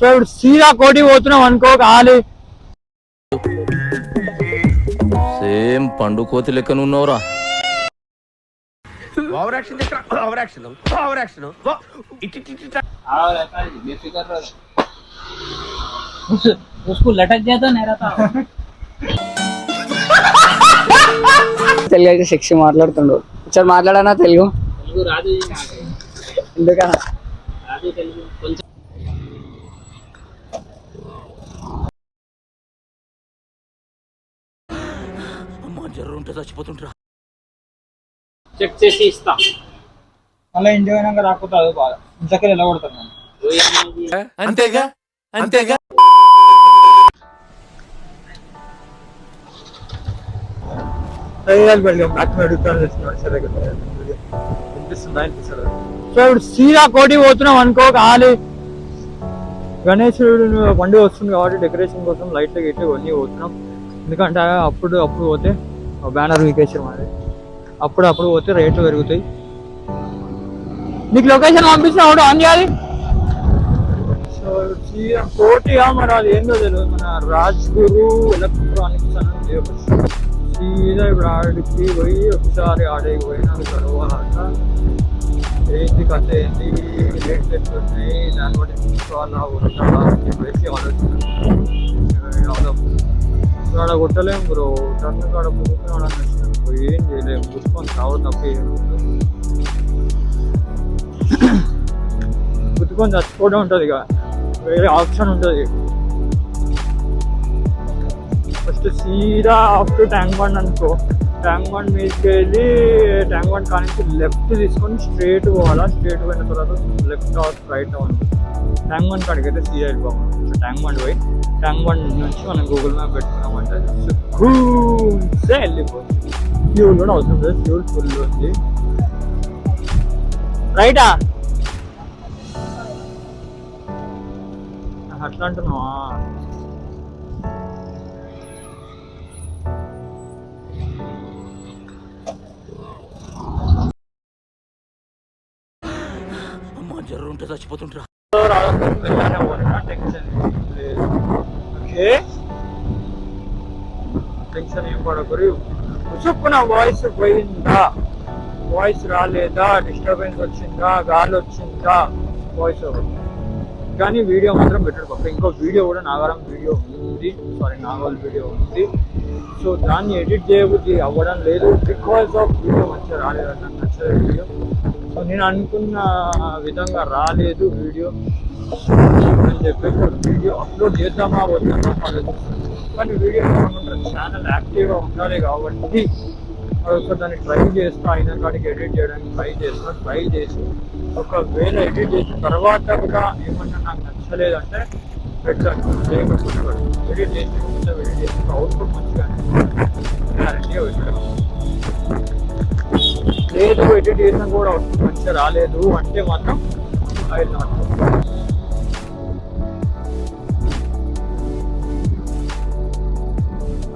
So ఇప్పుడు సీదా కోటి పోతున్నాం అనుకో గాలి సేమ్ పండు కోతి లెక్కన ఉన్నవరా. Over action over action over action उसको लटक गया था नहीं रहता. తెలుగు అయితే శిక్ష మాట్లాడుతుండు. ఒకసారి మాట్లాడనా తెలుగు? తెలుగు రాదు ఎందుకన్నా? రాదు తెలుగు కొంచెం. అమ్మా జర్ర ఉంటే చచ్చిపోతుంటరా. చెక్ చేసి ఇస్తా. అలా ఇంటి పోయినాక రాకపోతే అది బాగా ఇంతకీ ఎలా కొడతాను అంతేగా అంతేగా. సో ఇప్పుడు సీదా కోటి పోతున్నాం అనుకో గాలి గణేశుడు పండుగ వస్తుంది కాబట్టి డెకరేషన్ కోసం లైట్లు గిట్లు ఇవన్నీ పోతున్నాం. ఎందుకంటే అప్పుడు పోతే బ్యానర్ వీకేసాం అది అప్పుడు పోతే రేట్లు పెరుగుతాయి. నీకు లొకేషన్ పంపించిన ఒకటి ఆన్ చేయాలి. సో సీదా కోటిగా మరి అది ఏందో తెలియదు. మన రాజ్గురు ఎలక్ట్రానిక్స్ అనేది ఒక సీదా ఇప్పుడు ఆడికి పోయి ఒకసారి ఆడికి పోయిన తర్వాత ఏంటి కథ ఏంటి రేట్లు ఎట్లున్నాయి దాన్ని బట్టి తీసుకోవాలా కొట్టాలా అని చెప్పేసి ఆలోచిస్తున్నాను. ఆడ కొట్టలేము బ్రో. టర్న్ కాడ పుట్టుకుని ఆడ ఏం చేయలేము. పుట్టుకొని చావు తప్ప పుట్టుకొని చచ్చిపోవడం ఉంటుంది. ఇక వేరే ఆప్షన్ ఉంటుంది. ఫస్ట్ సీదా ఆఫ్టర్ ట్యాంక్ బండ్ అనుకో. ట్యాంక్ బండ్ మీదకి వెళ్ళి ట్యాంక్ బండ్ కానీ లెఫ్ట్ తీసుకొని స్ట్రేట్ పోవాలా. స్ట్రేట్ పోయిన తర్వాత లెఫ్ట్ ఆర్ రైట్ అనుకో. ట్యాంక్ బండ్ కాడికి అయితే సీదా వెళ్ళిపోవాలి. సో ట్యాంక్ బండ్ పోయి ట్యాంక్ బండ్ నుంచి మనం గూగుల్ మ్యాప్ పెట్టుకున్నామంటే వెళ్ళిపోతుంది. ఫ్యూల్ కూడా అవసరం లేదు. ఫ్యూల్ ఫుల్ ఉంది. రైటా అట్లా అంటున్నావా? అమ్మా జర్ర ఉంటే చచ్చిపోతుంటరా. టెన్షన్ ఏం పడకూరి. ఉసుక్కున వాయిస్ పోయిందా, వాయిస్ రాలేదా, డిస్టర్బెన్స్ వచ్చిందా, గాలి వచ్చిందా, వాయిస్ ఓవర్. కానీ వీడియో మాత్రం బెటర్ పక్క. ఇంకో వీడియో కూడా నాగారం వీడియో ఉంది, నాగోల్ వీడియో ఉంది. సో దాన్ని ఎడిట్ చేయబుద్ధి అవ్వడం లేదు బికాస్ ఆఫ్ వీడియో మంచిగా రాలేదు. నాకు నచ్చలేదు వీడియో. సో నేను అనుకున్న విధంగా రాలేదు వీడియో అని చెప్పేసి వీడియో అప్లోడ్ చేద్దామా వద్దామా ఆలోచిస్తాను. కానీ వీడియో ఛానల్ యాక్టివ్గా ఉండాలి కాబట్టి ఒకసారి దాన్ని ట్రై చేస్తా. అయిన కాడికి ఎడిట్ చేయడానికి ట్రై చేసి ఒకవేళ ఎడిట్ చేసిన తర్వాత కూడా ఏమన్నా నాకు నచ్చలేదంటే పెట్టాను. చేయకపోతే ఎడిట్ చేసి అవుట్పుట్ మంచిగా గ్యారెంటీగా పెట్టాను. లేదు ఎడిట్ చేసినా కూడా అవుట్పుట్ మంచిగా రాలేదు అంటే మాత్రం ఐ విల్ నాట్.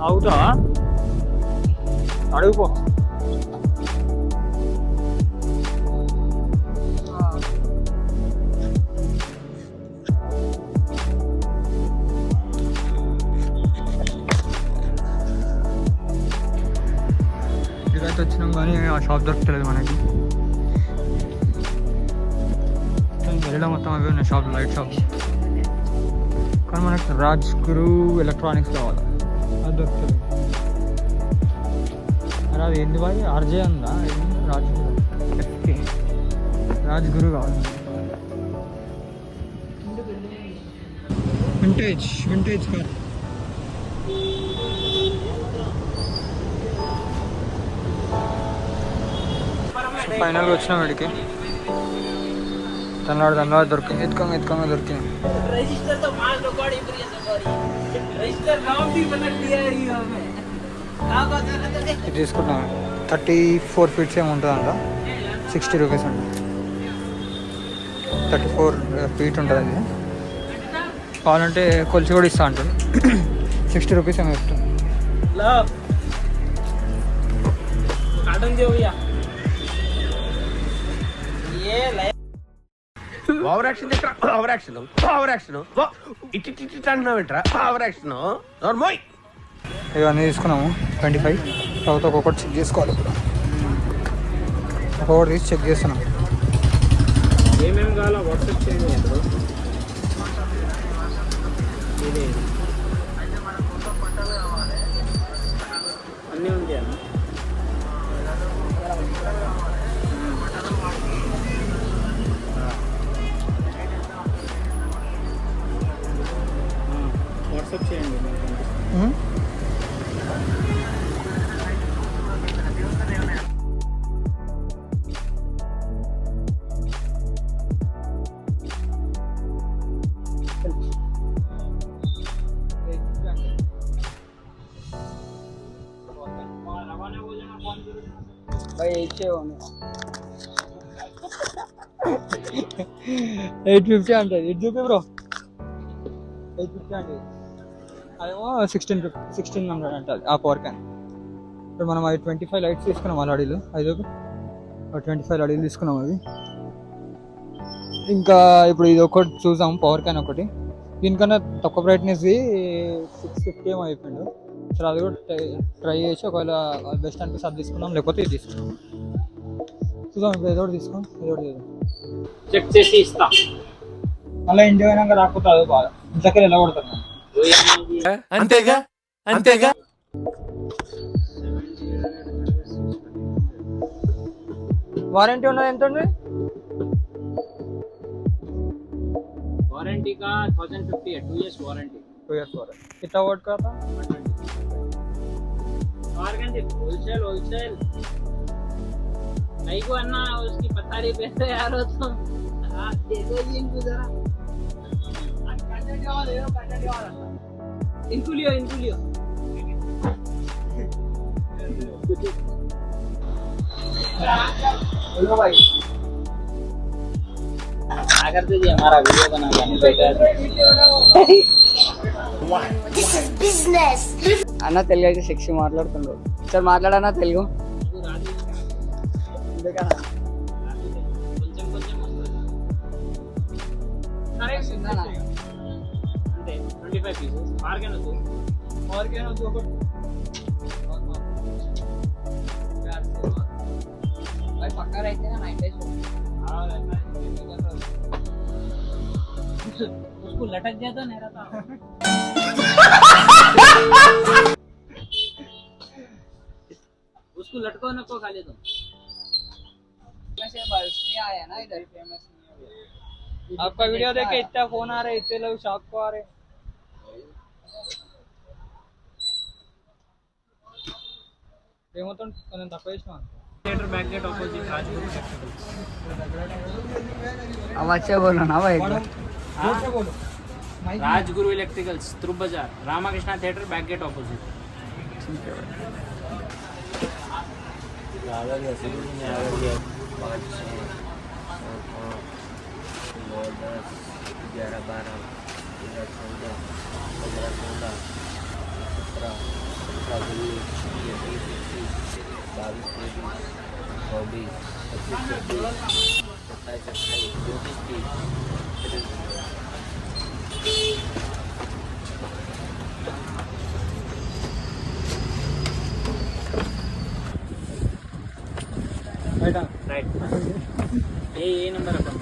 అవుతా అడుగుపో. ఇదైతే వచ్చినాం కానీ ఆ షాప్ దొరకలేదు మనకి. వెళ్ళడం మొత్తం అవి ఉన్నాయి షాప్, లైట్ షాప్స్. కానీ మనకి రాజ్గురు ఎలక్ట్రానిక్స్ కావాలి. అది దొరుకుతుంది. అది ఏంది బాయ్ ఆర్జే ఉందా? రాజ్గురు కావాలి. Vintage car. ఫైనల్గా వచ్చినాం వీడికి. తనవాడు దొరికింది. ఎత్తుకంగా దొరికింది. ఇది తీసుకుంటాం. 34 ఫీట్స్ ఏమి ఉంటుందంట. 60 రూపీస్ అండి. 34 ఫీట్ ఉంటుంది అది. కావాలంటే కొలిచి కూడా ఇస్తా అంటాడు. 60 రూపీస్ ఏమో ఇస్తాం. Over action over action over action ఇటు ఇటు అంటున్నావు ఏంట్రా ఓవర్ యాక్షన్ నోర్మోయ్. ఇవన్నీ తీసుకున్నాము 25. తర్వాత ఒక్కొక్కటి చెక్ చేసుకోవాలి. ఇప్పుడు ఒక్కొక్కటి తీసి చెక్ చేస్తున్నాం. ఏమేమి కావాలో వాట్సాప్ చేయండి. ఇప్పుడు ఇది అన్నీ ఉంది అన్న. వాట్సాప్ చేయండి. भाई इच्छे होने 850 అంటే ఇది చూపి బ్రో. 850 అంటే అదేమో 1600 అంటే ఆ పవర్ క్యాన్. ఇప్పుడు మనం అవి 25 లైట్స్ తీసుకున్నాం. ఆ లడీలు 25 లడీలు తీసుకున్నాం. అవి ఇంకా ఇప్పుడు ఇది ఒకటి చూసాం, పవర్ క్యాన్ ఒకటి. దీనికన్నా తక్కువ బ్రైట్నెస్ది 650 ఏమో అయిపోయింది. సరే అది కూడా ట్రై చేసి ఒకవేళ బెస్ట్ అనిపిస్తే అది తీసుకున్నాం, లేకపోతే ఇది తీసుకున్నాం. చూద్దాం. ఇప్పుడు ఏదో ఒకటి తీసుకోండి, ఏదో ఒకటి చేద్దాం. చెక్ చేసి ఇస్తా. మళ్ళీ ఇంటి పోయినాక రాకపోతే అదో బాధ. ఇంట్లోకి ఎలా కొడతారు. అంతేగా అంతేగా. వారంటీ ఉన్నది ఎంత ఉంది? वारंटी का 1050 है, 2 years वारंटी. 2 years warranty. कितना वोट का था? वारंटी होलसेल नहीं को अन्ना उसकी पथारी पैसे यार हो तो दे दो जी इनको जरा. इनको लियो बोलो भाई. अगर दीजिए हमारा वीडियो बना అన్న తెలుగు అయితే సెక్స్ మాట్లాడుతుండ్రు. సార్ మాట్లాడన్నా తెలుగు. కొంచెం అంతే. 25 పీసెస్ ఆర్గాన్ వద్దు. పక్కా అయితే 9 days उसको लटक जाता नहीं रहता. उसको लटको नको खा ले तुम. से बस नहीं आया ना इधर, फेमस नहीं हो गया. आपका वीडियो देख के इतना फोन आ रहा है, इतने लोग शॉप को आ रहे हैं. ఏమవుతుంది కొంచెం తక్కువ చేసినా. Theatre back gate opposite Rajguru अब अच्छा बोलो ना भाई. राजगुरु इलेक्ट्रिकल्स ध्रुव बाजार Ramakrishna theatre back gate opposite. Right ये नंबर अपन